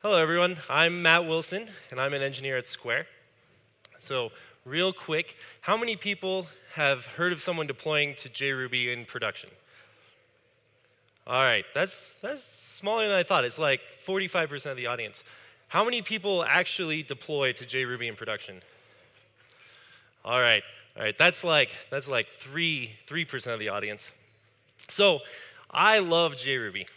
Hello everyone, I'm Matt Wilson and I'm an engineer at Square. So real quick, how many people have heard of someone deploying to JRuby in production? All right, that's smaller than I thought. It's like 45% of the audience. How many people actually deploy to JRuby in production? All right, that's like 3% of the audience. So I love JRuby.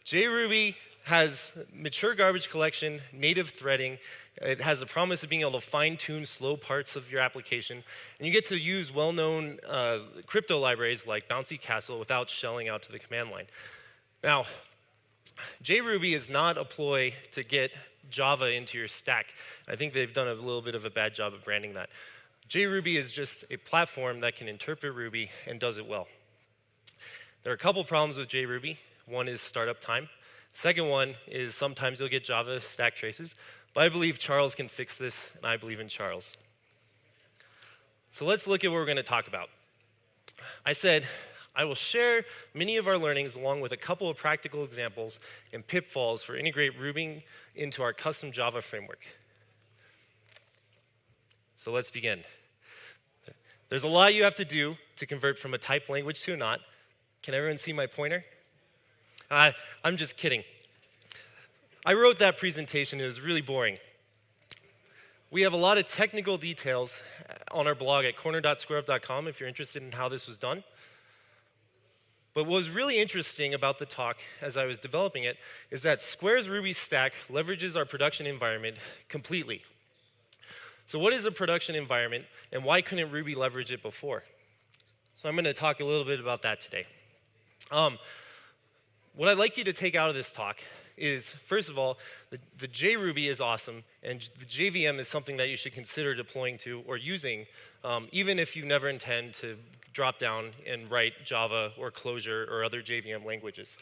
JRuby has mature garbage collection, native threading. It has the promise of being able to fine-tune slow parts of your application. And you get to use well-known crypto libraries like Bouncy Castle without shelling out to the command line. Now, JRuby is not a ploy to get Java into your stack. I think they've done a little bit of a bad job of branding that. JRuby is just a platform that can interpret Ruby and does it well. There are a couple problems with JRuby. One is startup time. Second one is sometimes you'll get Java stack traces. But I believe Charles can fix this, and I believe in Charles. So let's look at what we're going to talk about. I said I will share many of our learnings along with a couple of practical examples and pitfalls for integrate Ruby into our custom Java framework. So let's begin. There's a lot you have to do to convert from a typed language to a not. Can everyone see my pointer? I'm just kidding. I wrote that presentation. It was really boring. We have a lot of technical details on our blog at corner.squareup.com if you're interested in how this was done. But what was really interesting about the talk as I was developing it is that Square's Ruby stack leverages our production environment completely. So what is a production environment, and why couldn't Ruby leverage it before? So I'm going to talk a little bit about that today. What I'd like you to take out of this talk is, first of all, the JRuby is awesome, and the JVM is something that you should consider deploying to or using, even if you never intend to drop down and write Java or Clojure or other JVM languages.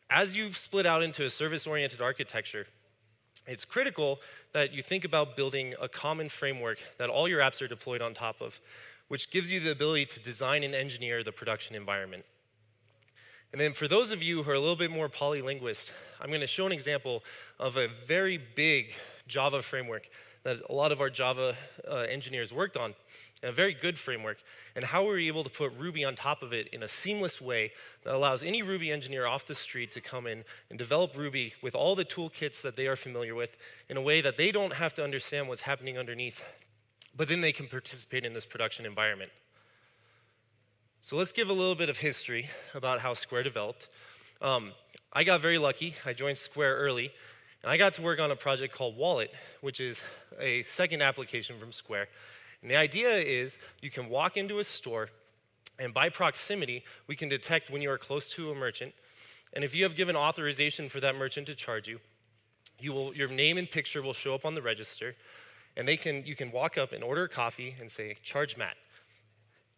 As you split out into a service-oriented architecture, it's critical that you think about building a common framework that all your apps are deployed on top of, which gives you the ability to design and engineer the production environment. And then for those of you who are a little bit more polylinguist, I'm going to show an example of a very big Java framework that a lot of our Java engineers worked on, and a very good framework, and how we're able to put Ruby on top of it in a seamless way that allows any Ruby engineer off the street to come in and develop Ruby with all the toolkits that they are familiar with in a way that they don't have to understand what's happening underneath, but then they can participate in this production environment. So let's give a little bit of history about how Square developed. I got very lucky. I joined Square early, and I got to work on a project called Wallet, which is a second application from Square. And the idea is you can walk into a store, and by proximity, we can detect when you are close to a merchant. And if you have given authorization for that merchant to charge you, your name and picture will show up on the register, and you can walk up and order a coffee and say, "Charge Matt."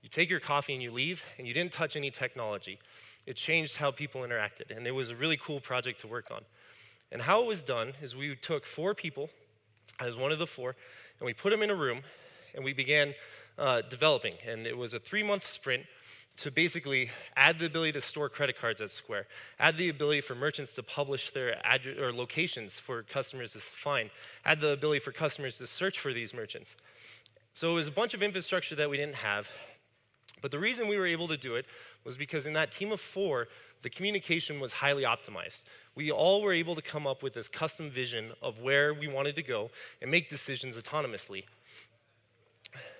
You take your coffee and you leave, and you didn't touch any technology. It changed how people interacted, and it was a really cool project to work on. And how it was done is we took 4 people, I was one of the 4, and we put them in a room, and we began developing. And it was a 3-month sprint to basically add the ability to store credit cards at Square, add the ability for merchants to publish their address or locations for customers to find, add the ability for customers to search for these merchants. So it was a bunch of infrastructure that we didn't have. But the reason we were able to do it was because in that team of 4, the communication was highly optimized. We all were able to come up with this custom vision of where we wanted to go and make decisions autonomously.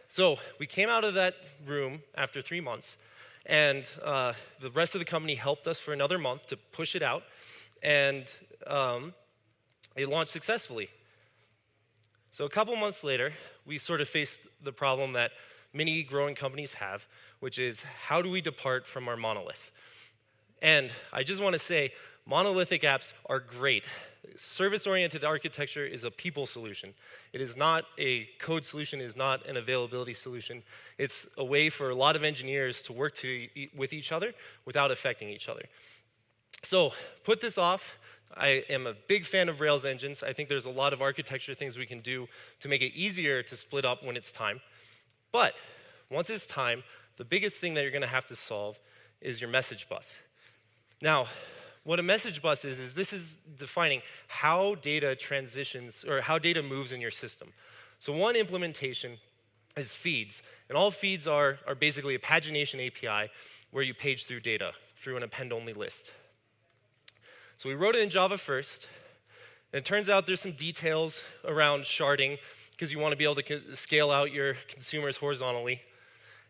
So we came out of that room after 3 months, and the rest of the company helped us for another month to push it out, and it launched successfully. So a couple months later, we sort of faced the problem that many growing companies have, which is how do we depart from our monolith? And I just want to say, monolithic apps are great. Service-oriented architecture is a people solution. It is not a code solution, it is not an availability solution. It's a way for a lot of engineers to work with each other without affecting each other. So put this off. I am a big fan of Rails engines. I think there's a lot of architecture things we can do to make it easier to split up when it's time. But once it's time, the biggest thing that you're going to have to solve is your message bus. Now, what a message bus is this is defining how data transitions, or how data moves in your system. So one implementation is feeds. And all feeds are basically a pagination API where you page through data through an append-only list. So we wrote it in Java first. And it turns out there's some details around sharding because you want to be able to scale out your consumers horizontally.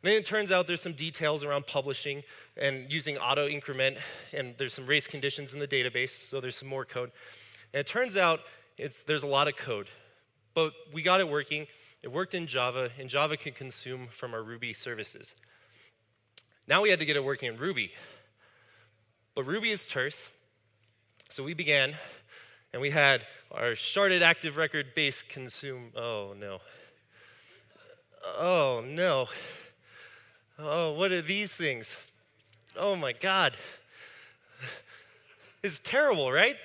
And then it turns out there's some details around publishing and using auto increment, and there's some race conditions in the database, so there's some more code. And it turns out there's a lot of code, but we got it working. It worked in Java, and Java could consume from our Ruby services. Now we had to get it working in Ruby. But Ruby is terse, so we began, and we had our sharded active record base consume. Oh, no. Oh, no. Oh, what are these things? Oh, my God. It's terrible, right?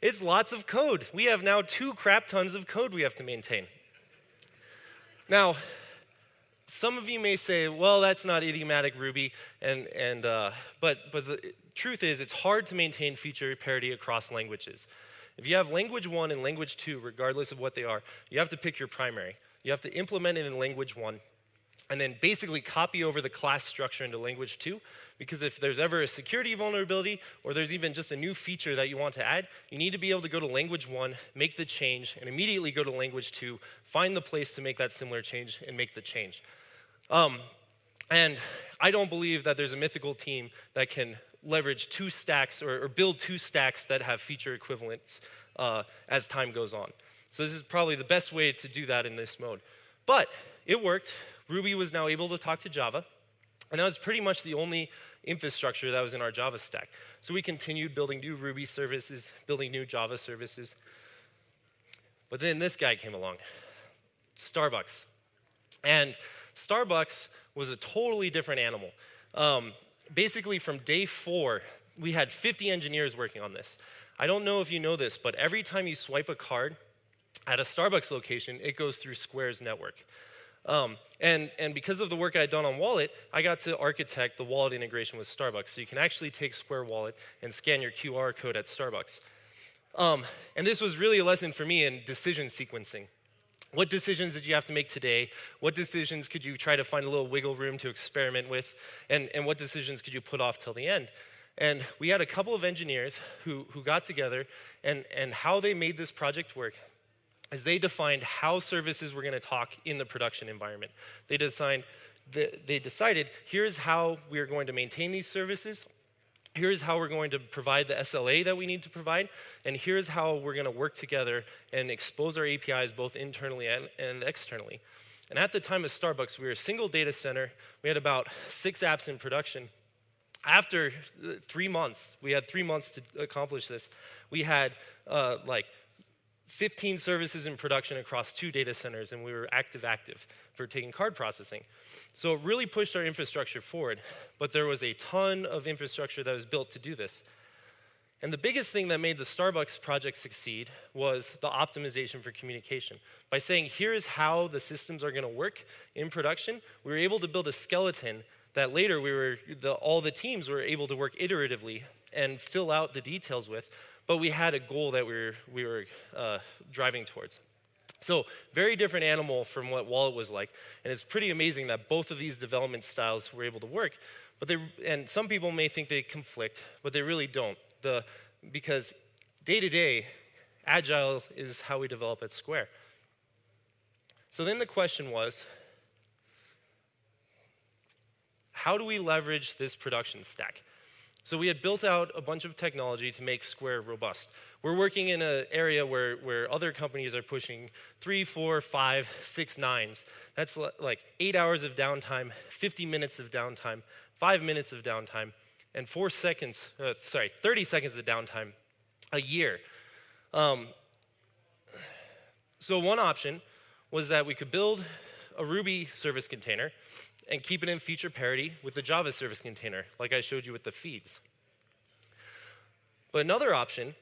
It's lots of code. We have now 2 crap tons of code we have to maintain. Now, some of you may say, well, that's not idiomatic Ruby, but the truth is it's hard to maintain feature parity across languages. If you have language 1 and language 2, regardless of what they are, you have to pick your primary. You have to implement it in language 1, and then basically copy over the class structure into language 2, because if there's ever a security vulnerability or there's even just a new feature that you want to add, you need to be able to go to language 1, make the change, and immediately go to language 2, find the place to make that similar change, and make the change. And I don't believe that there's a mythical team that can leverage 2 stacks or build 2 stacks that have feature equivalents as time goes on. So this is probably the best way to do that in this mode. But it worked. Ruby was now able to talk to Java, and that was pretty much the only infrastructure that was in our Java stack. So we continued building new Ruby services, building new Java services. But then this guy came along, Starbucks. And Starbucks was a totally different animal. Basically, from day 4, we had 50 engineers working on this. I don't know if you know this, but every time you swipe a card at a Starbucks location, it goes through Square's network. And because of the work I'd done on Wallet, I got to architect the wallet integration with Starbucks. So you can actually take Square Wallet and scan your QR code at Starbucks. And this was really a lesson for me in decision sequencing. What decisions did you have to make today? What decisions could you try to find a little wiggle room to experiment with? And what decisions could you put off till the end? And we had a couple of engineers who got together, and how they made this project work is they defined how services were going to talk in the production environment. They decided, here's how we are going to maintain these services, here's how we're going to provide the SLA that we need to provide, and here's how we're going to work together and expose our APIs both internally and externally. And at the time of Starbucks, we were a single data center. We had about 6 apps in production. After 3 months, we had 3 months to accomplish this. We had like 15 services in production across 2 data centers, and we were active for taking card processing. So it really pushed our infrastructure forward, but there was a ton of infrastructure that was built to do this. And the biggest thing that made the Starbucks project succeed was the optimization for communication. By saying, here's how the systems are going to work in production, we were able to build a skeleton that later all the teams were able to work iteratively and fill out the details with, but we had a goal that we were driving towards. So very different animal from what Wallet was like, and it's pretty amazing that both of these development styles were able to work. And some people may think they conflict, but they really don't. Because day to day, Agile is how we develop at Square. So then the question was, how do we leverage this production stack? So we had built out a bunch of technology to make Square robust. We're working in an area where other companies are pushing 3, 4, 5, 6 nines. That's like 8 hours of downtime, 50 minutes of downtime, 5 minutes of downtime, and 30 seconds of downtime a year. So one option was that we could build a Ruby service container and keep it in feature parity with the Java service container, like I showed you with the feeds. But another option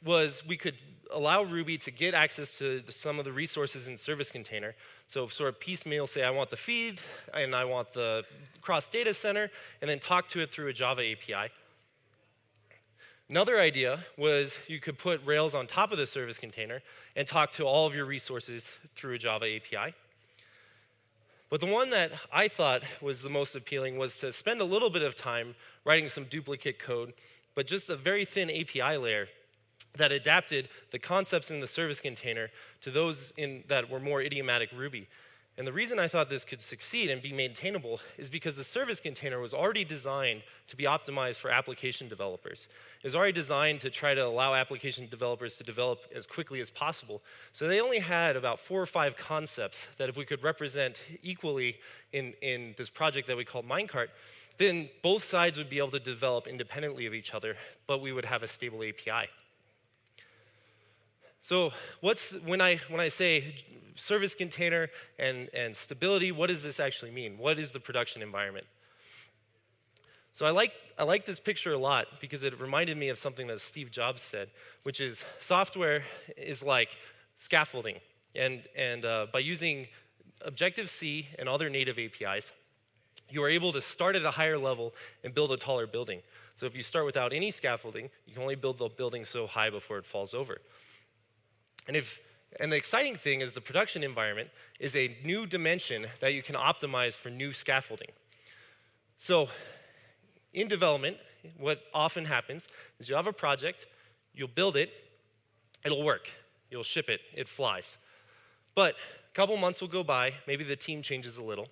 was we could allow Ruby to get access to some of the resources in service container. So sort of piecemeal, say I want the feed, and I want the cross data center, and then talk to it through a Java API. Another idea was you could put Rails on top of the service container and talk to all of your resources through a Java API. But the one that I thought was the most appealing was to spend a little bit of time writing some duplicate code, but just a very thin API layer that adapted the concepts in the service container to those that were more idiomatic Ruby. And the reason I thought this could succeed and be maintainable is because the service container was already designed to be optimized for application developers. It was already designed to try to allow application developers to develop as quickly as possible. So they only had about 4 or 5 concepts that if we could represent equally in this project that we called Minecart, then both sides would be able to develop independently of each other, but we would have a stable API. So when I say service container and stability, what does this actually mean? What is the production environment? So I like this picture a lot because it reminded me of something that Steve Jobs said, which is software is like scaffolding. And by using Objective-C and other native APIs, you are able to start at a higher level and build a taller building. So if you start without any scaffolding, you can only build the building so high before it falls over. And the exciting thing is the production environment is a new dimension that you can optimize for new scaffolding. So in development, what often happens is you have a project, you'll build it, it'll work, you'll ship it, it flies. But a couple months will go by, maybe the team changes a little,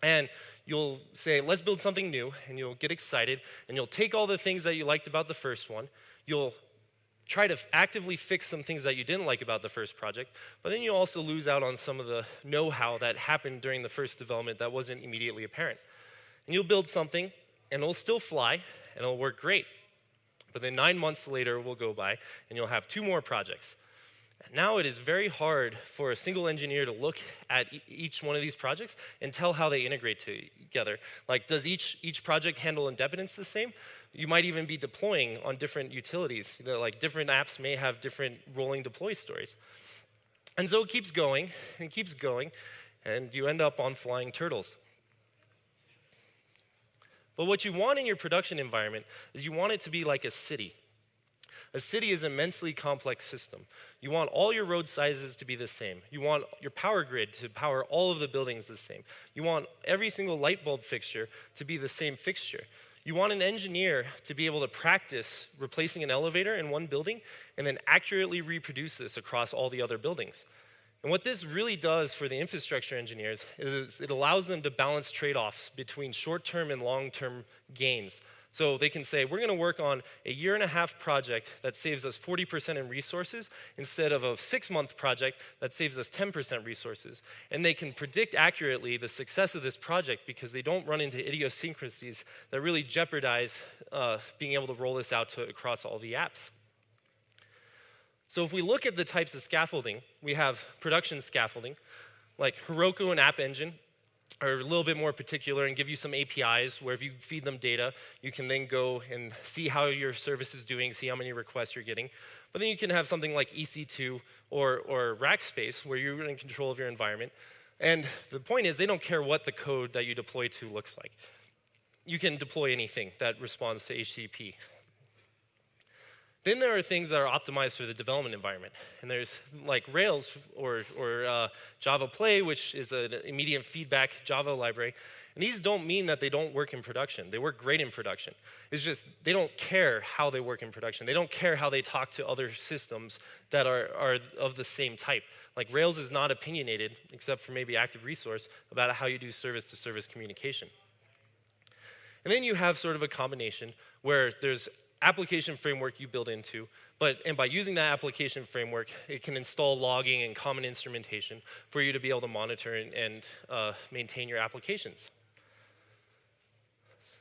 and you'll say, let's build something new, and you'll get excited, and you'll take all the things that you liked about the first one, you'll try to actively fix some things that you didn't like about the first project, but then you also lose out on some of the know-how that happened during the first development that wasn't immediately apparent. And you'll build something, and it'll still fly, and it'll work great. But then 9 months later will go by, and you'll have 2 more projects. And now it is very hard for a single engineer to look at each one of these projects and tell how they integrate together. Like, does each project handle independence the same? You might even be deploying on different utilities. Like different apps may have different rolling deploy stories. And so it keeps going, and you end up on flying turtles. But what you want in your production environment is you want it to be like a city. A city is an immensely complex system. You want all your road sizes to be the same. You want your power grid to power all of the buildings the same. You want every single light bulb fixture to be the same fixture. You want an engineer to be able to practice replacing an elevator in one building and then accurately reproduce this across all the other buildings. And what this really does for the infrastructure engineers is it allows them to balance trade-offs between short-term and long-term gains. So they can say, we're going to work on a 1.5-year project that saves us 40% in resources instead of a 6-month project that saves us 10% resources. And they can predict accurately the success of this project because they don't run into idiosyncrasies that really jeopardize being able to roll this out across all the apps. So if we look at the types of scaffolding, we have production scaffolding, like Heroku and App Engine are a little bit more particular and give you some APIs where if you feed them data, you can then go and see how your service is doing, see how many requests you're getting. But then you can have something like EC2 or Rackspace where you're in control of your environment. And the point is they don't care what the code that you deploy to looks like. You can deploy anything that responds to HTTP. Then there are things that are optimized for the development environment. And there's like Rails or Java Play, which is an immediate feedback Java library. And these don't mean that they don't work in production. They work great in production. It's just they don't care how they work in production. They don't care how they talk to other systems that are of the same type. Like Rails is not opinionated, except for maybe Active Resource, about how you do service-to-service communication. And then you have sort of a combination where there's application framework you build into, and by using that application framework, it can install logging and common instrumentation for you to be able to monitor and maintain your applications.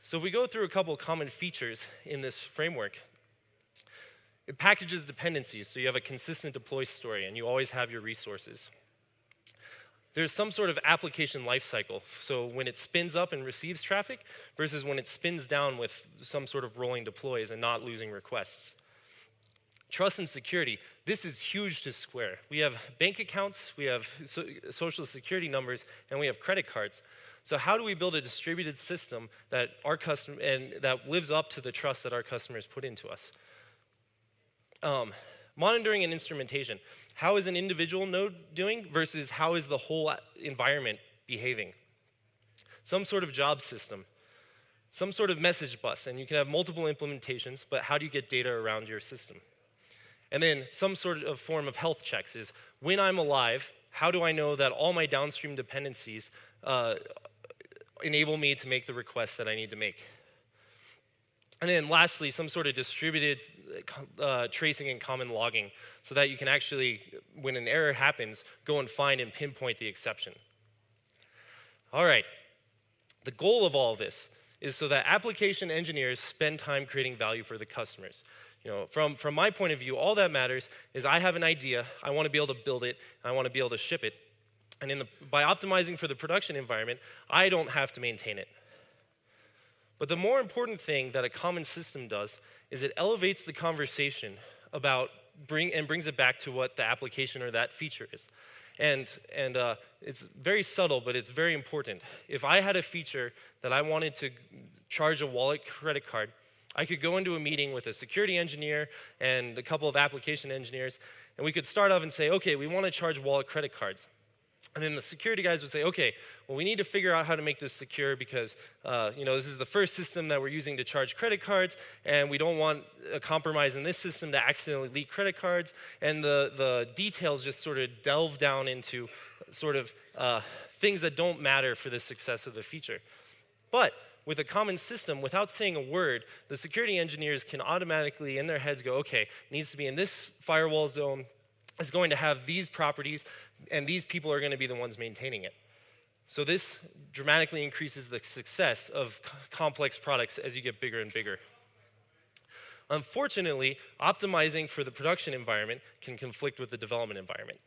So if we go through a couple of common features in this framework, it packages dependencies, so you have a consistent deploy story, and you always have your resources. There's some sort of application lifecycle, so when it spins up and receives traffic versus when it spins down with some sort of rolling deploys and not losing requests. Trust and security, this is huge to Square. We have bank accounts, we have social security numbers, and we have credit cards. So how do we build a distributed system that our customer and that lives up to the trust that our customers put into us? Monitoring and instrumentation. How is an individual node doing versus how is the whole environment behaving? Some sort of job system, some sort of message bus, and you can have multiple implementations, but how do you get data around your system? And then some sort of form of health checks is, when I'm alive, how do I know that all my downstream dependencies enable me to make the requests that I need to make? And then lastly, some sort of distributed tracing and common logging so that you can actually, when an error happens, go and find and pinpoint the exception. All right, the goal of all of this is so that application engineers spend time creating value for the customers. You know, from my point of view, all that matters is I have an idea, I want to be able to build it, and I want to be able to ship it. And by optimizing for the production environment, I don't have to maintain it. But the more important thing that a common system does is it elevates the conversation about brings it back to what the application or that feature is. And it's very subtle, but it's very important. If I had a feature that I wanted to charge a wallet credit card, I could go into a meeting with a security engineer and a couple of application engineers, and we could start off and say, okay, we want to charge wallet credit cards. And then the security guys would say, okay, well, we need to figure out how to make this secure because this is the first system that we're using to charge credit cards, and we don't want a compromise in this system to accidentally leak credit cards. And the details just sort of delve down into sort of things that don't matter for the success of the feature. But with a common system, without saying a word, the security engineers can automatically, in their heads, go, okay, it needs to be in this firewall zone, it's going to have these properties, and these people are going to be the ones maintaining it. So this dramatically increases the success of complex products as you get bigger and bigger. Unfortunately, optimizing for the production environment can conflict with the development environment.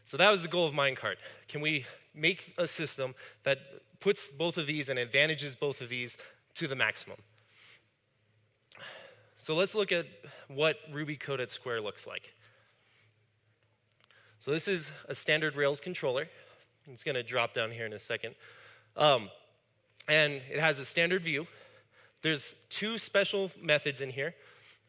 So that was the goal of Minecart. Can we make a system that puts both of these and advantages both of these to the maximum? So let's look at what Ruby code at Square looks like. So this is a standard Rails controller. It's going to drop down here in a second. And it has a standard view. There's two special methods in here,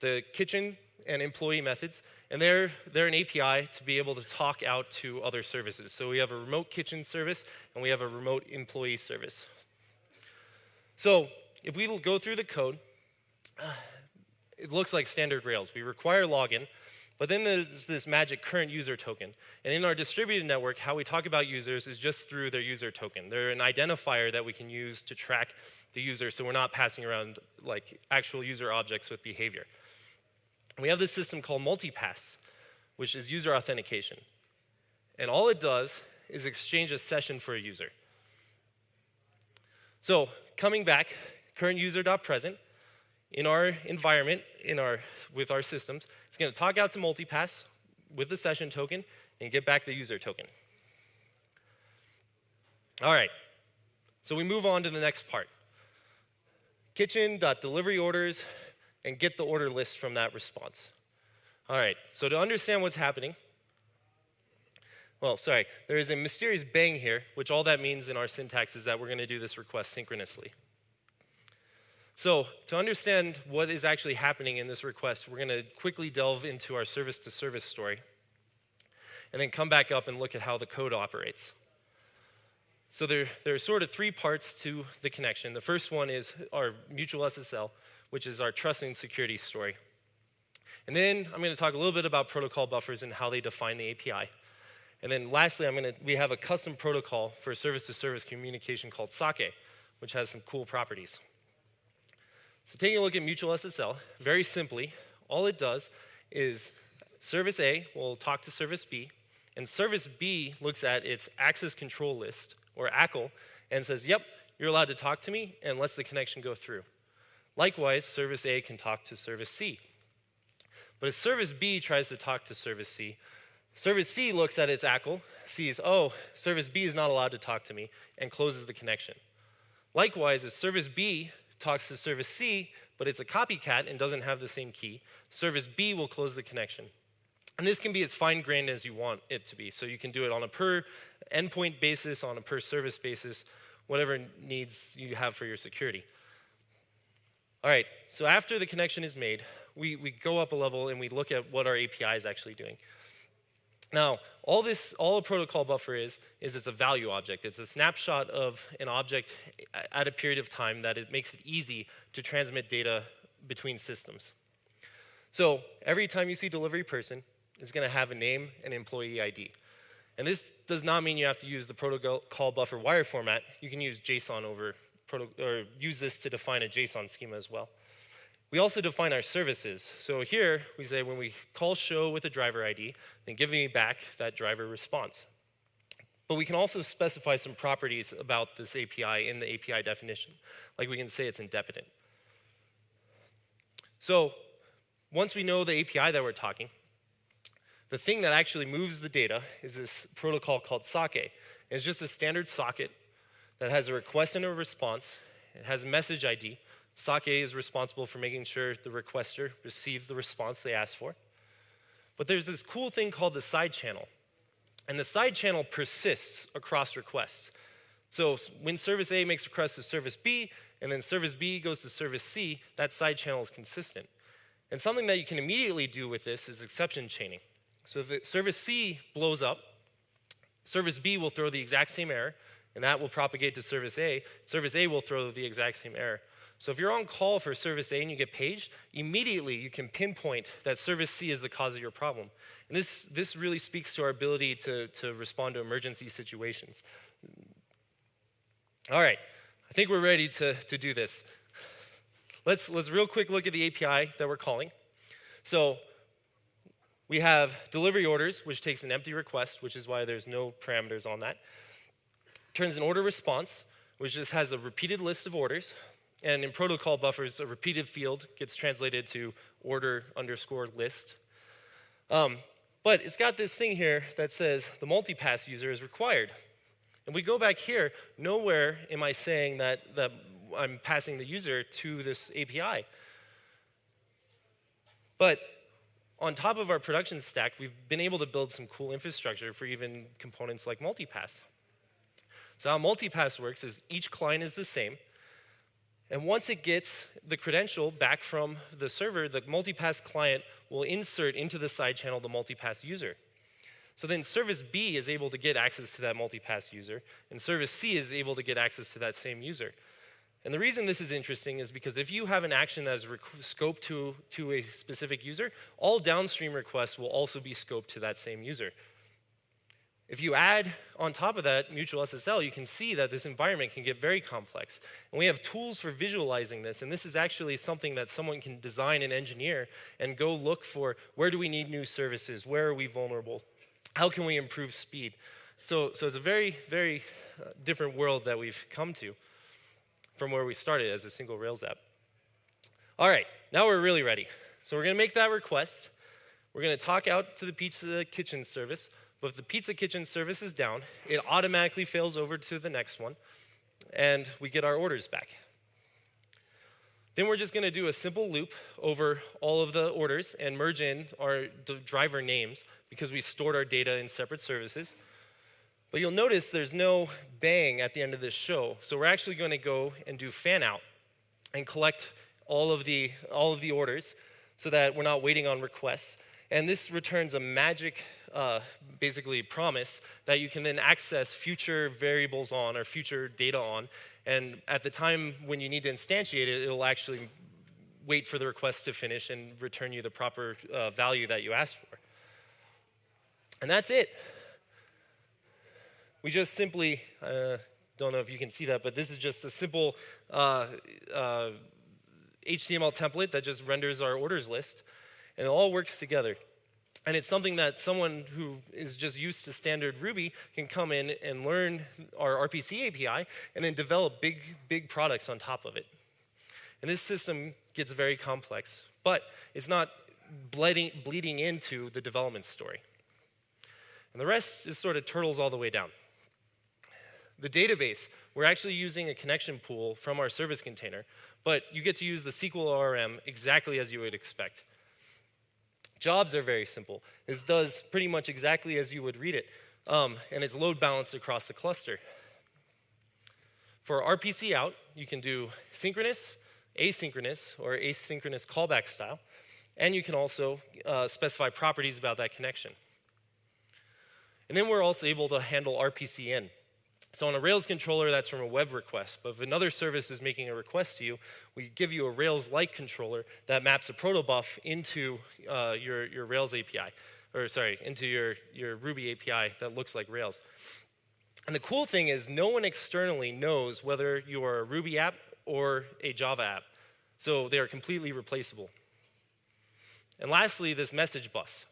the kitchen and employee methods. And they're an API to be able to talk out to other services. So we have a remote kitchen service, and we have a remote employee service. So if we go through the code, it looks like standard Rails. We require login. But then there's this magic current user token. And in our distributed network, how we talk about users is just through their user token. They're an identifier that we can use to track the user, so we're not passing around like actual user objects with behavior. And we have this system called multipass, which is user authentication. And all it does is exchange a session for a user. So coming back, current user.present, in our environment, with our systems, it's going to talk out to multipass with the session token and get back the user token. All right, so we move on to the next part. Kitchen.delivery orders and get the order list from that response. All right, so to understand what's happening, there is a mysterious bang here, which all that means in our syntax is that we're going to do this request synchronously. So to understand what is actually happening in this request, we're going to quickly delve into our service-to-service story and then come back up and look at how the code operates. So there are sort of three parts to the connection. The first one is our mutual SSL, which is our trust and security story. And then I'm going to talk a little bit about protocol buffers and how they define the API. And then lastly, we have a custom protocol for service-to-service communication called Sake, which has some cool properties. So taking a look at mutual SSL, very simply, all it does is service A will talk to service B, and service B looks at its access control list, or ACL, and says, yep, you're allowed to talk to me, and lets the connection go through. Likewise, service A can talk to service C. But if service B tries to talk to service C looks at its ACL, sees, oh, service B is not allowed to talk to me, and closes the connection. Likewise, if service B talks to service C, but it's a copycat and doesn't have the same key, service B will close the connection. And this can be as fine-grained as you want it to be. So you can do it on a per endpoint basis, on a per service basis, whatever needs you have for your security. All right, so after the connection is made, we go up a level and we look at what our API is actually doing. Now, all a protocol buffer is it's a value object. It's a snapshot of an object at a period of time that it makes it easy to transmit data between systems. So every time you see delivery person, it's going to have a name and employee ID. And this does not mean you have to use the protocol buffer wire format. You can use JSON or use this to define a JSON schema as well. We also define our services. So here we say when we call show with a driver ID, then give me back that driver response. But we can also specify some properties about this API in the API definition. Like we can say it's independent. So once we know the API that we're talking, the thing that actually moves the data is this protocol called socket. It's just a standard socket that has a request and a response. It has a message ID. Socket is responsible for making sure the requester receives the response they asked for. But there's this cool thing called the side channel. And the side channel persists across requests. So when service A makes requests to service B, and then service B goes to service C, that side channel is consistent. And something that you can immediately do with this is exception chaining. So if service C blows up, service B will throw the exact same error, and that will propagate to service A. Service A will throw the exact same error. So if you're on call for service A and you get paged, immediately you can pinpoint that service C is the cause of your problem. And this really speaks to our ability to respond to emergency situations. All right, I think we're ready to do this. Let's real quick look at the API that we're calling. So we have delivery orders, which takes an empty request, which is why there's no parameters on that. Turns an order response, which just has a repeated list of orders. And in protocol buffers, a repeated field gets translated to order_list. But it's got this thing here that says the multipass user is required. And we go back here, nowhere am I saying that I'm passing the user to this API. But on top of our production stack, we've been able to build some cool infrastructure for even components like multipass. So how multipass works is each client is the same. And once it gets the credential back from the server, the multipass client will insert into the side channel the multipass user. So then service B is able to get access to that multipass user, and service C is able to get access to that same user. And the reason this is interesting is because if you have an action that is scoped to a specific user, all downstream requests will also be scoped to that same user. If you add on top of that mutual SSL, you can see that this environment can get very complex. And we have tools for visualizing this, and this is actually something that someone can design and engineer and go look for where do we need new services, where are we vulnerable, how can we improve speed. So it's a very, very different world that we've come to from where we started as a single Rails app. All right, now we're really ready. So we're going to make that request. We're going to talk out to the Pizza Kitchen service. But if the Pizza Kitchen service is down, it automatically fails over to the next one, and we get our orders back. Then we're just going to do a simple loop over all of the orders and merge in our driver names because we stored our data in separate services. But you'll notice there's no bang at the end of this show. So we're actually going to go and do fan out and collect all of the orders so that we're not waiting on requests. And this returns a magic basically promise that you can then access future variables on or future data on. And at the time when you need to instantiate it, it'll actually wait for the request to finish and return you the proper value that you asked for. And that's it. We just simply, don't know if you can see that, but this is just a simple HTML template that just renders our orders list. And it all works together. And it's something that someone who is just used to standard Ruby can come in and learn our RPC API and then develop big products on top of it. And this system gets very complex, but it's not bleeding into the development story. And the rest is sort of turtles all the way down. The database, we're actually using a connection pool from our service container, but you get to use the SQL ORM exactly as you would expect. Jobs are very simple. This does pretty much exactly as you would read it, and it's load balanced across the cluster. For RPC out, you can do synchronous, asynchronous, or asynchronous callback style. And you can also specify properties about that connection. And then we're also able to handle RPC in. So on a Rails controller, that's from a web request. But if another service is making a request to you, we give you a Rails-like controller that maps a protobuf into your Rails API, or sorry, into your Ruby API that looks like Rails. And the cool thing is no one externally knows whether you are a Ruby app or a Java app. So they are completely replaceable. And lastly, this message bus.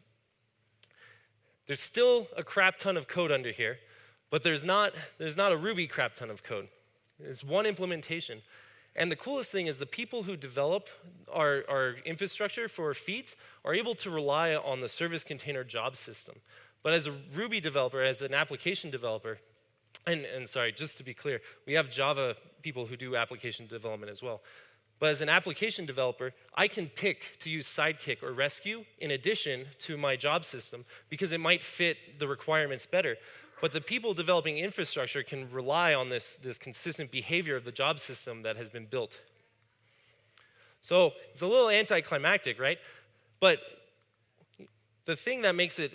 There's still a crap ton of code under here, but there's not a Ruby crap ton of code. It's one implementation. And the coolest thing is the people who develop our infrastructure for feeds are able to rely on the service container job system. But as a Ruby developer, as an application developer, and sorry, just to be clear, we have Java people who do application development as well. But as an application developer, I can pick to use Sidekick or Rescue in addition to my job system because it might fit the requirements better. But the people developing infrastructure can rely on this consistent behavior of the job system that has been built. So it's a little anticlimactic, right? But the thing that makes it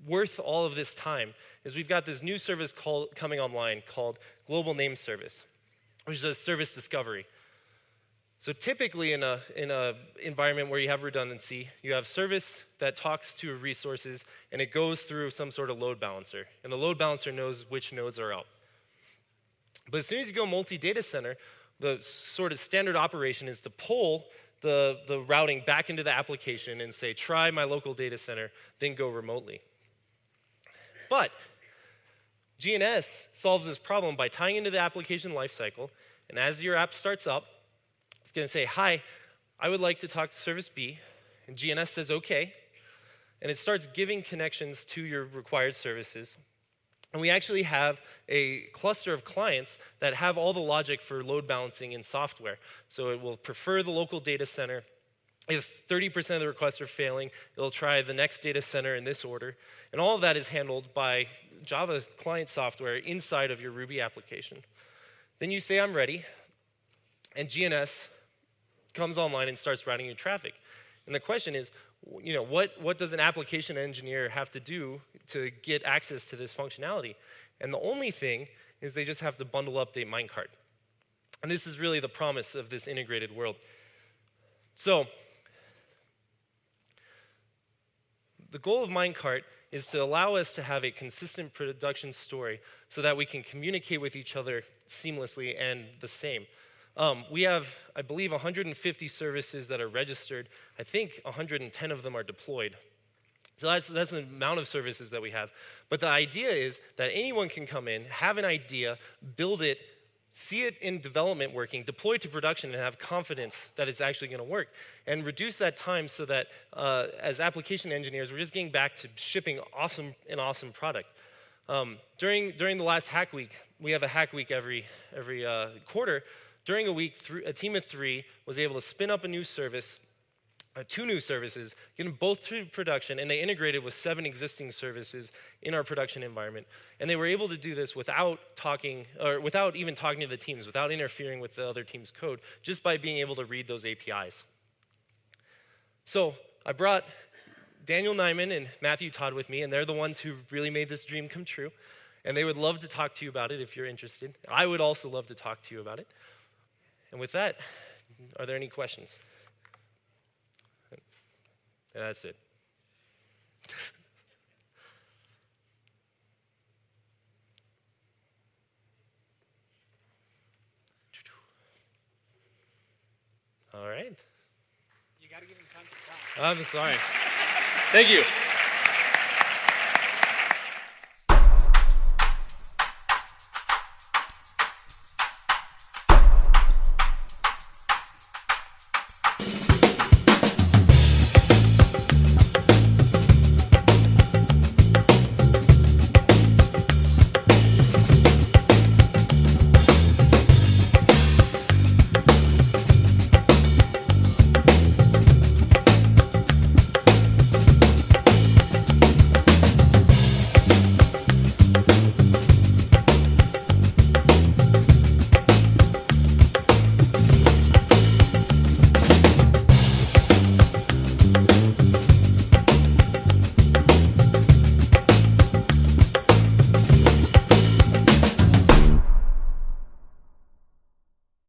worth all of this time is we've got this new service coming online called Global Name Service, which is a service discovery. So typically in a environment where you have redundancy, you have service that talks to resources and it goes through some sort of load balancer. And the load balancer knows which nodes are out. But as soon as you go multi-data center, the sort of standard operation is to pull the routing back into the application and say, try my local data center, then go remotely. But GNS solves this problem by tying into the application lifecycle, and as your app starts up, it's going to say, hi, I would like to talk to service B, and GNS says, okay, and it starts giving connections to your required services. And we actually have a cluster of clients that have all the logic for load balancing in software. So it will prefer the local data center. If 30% of the requests are failing, it'll try the next data center in this order. And all of that is handled by Java client software inside of your Ruby application. Then you say, I'm ready, and GNS comes online and starts routing your traffic. And the question is, what does an application engineer have to do to get access to this functionality? And the only thing is they just have to bundle update Minecart. And this is really the promise of this integrated world. So the goal of Minecart is to allow us to have a consistent production story so that we can communicate with each other seamlessly and the same. We have, I believe, 150 services that are registered. I think 110 of them are deployed. So that's the amount of services that we have. But the idea is that anyone can come in, have an idea, build it, see it in development working, deploy it to production, and have confidence that it's actually going to work. And reduce that time so that as application engineers, we're just getting back to shipping an awesome product. During the last hack week, we have a hack week every quarter. During a week, a team of 3 was able to spin up a new service, 2 new services, get them both to production, and they integrated with 7 existing services in our production environment. And they were able to do this without even talking to the teams, without interfering with the other team's code, just by being able to read those APIs. So I brought Daniel Nyman and Matthew Todd with me, and they're the ones who really made this dream come true. And they would love to talk to you about it if you're interested. I would also love to talk to you about it. And with that, are there any questions? And that's it. All right. You got to give him time to talk. I'm sorry. Thank you.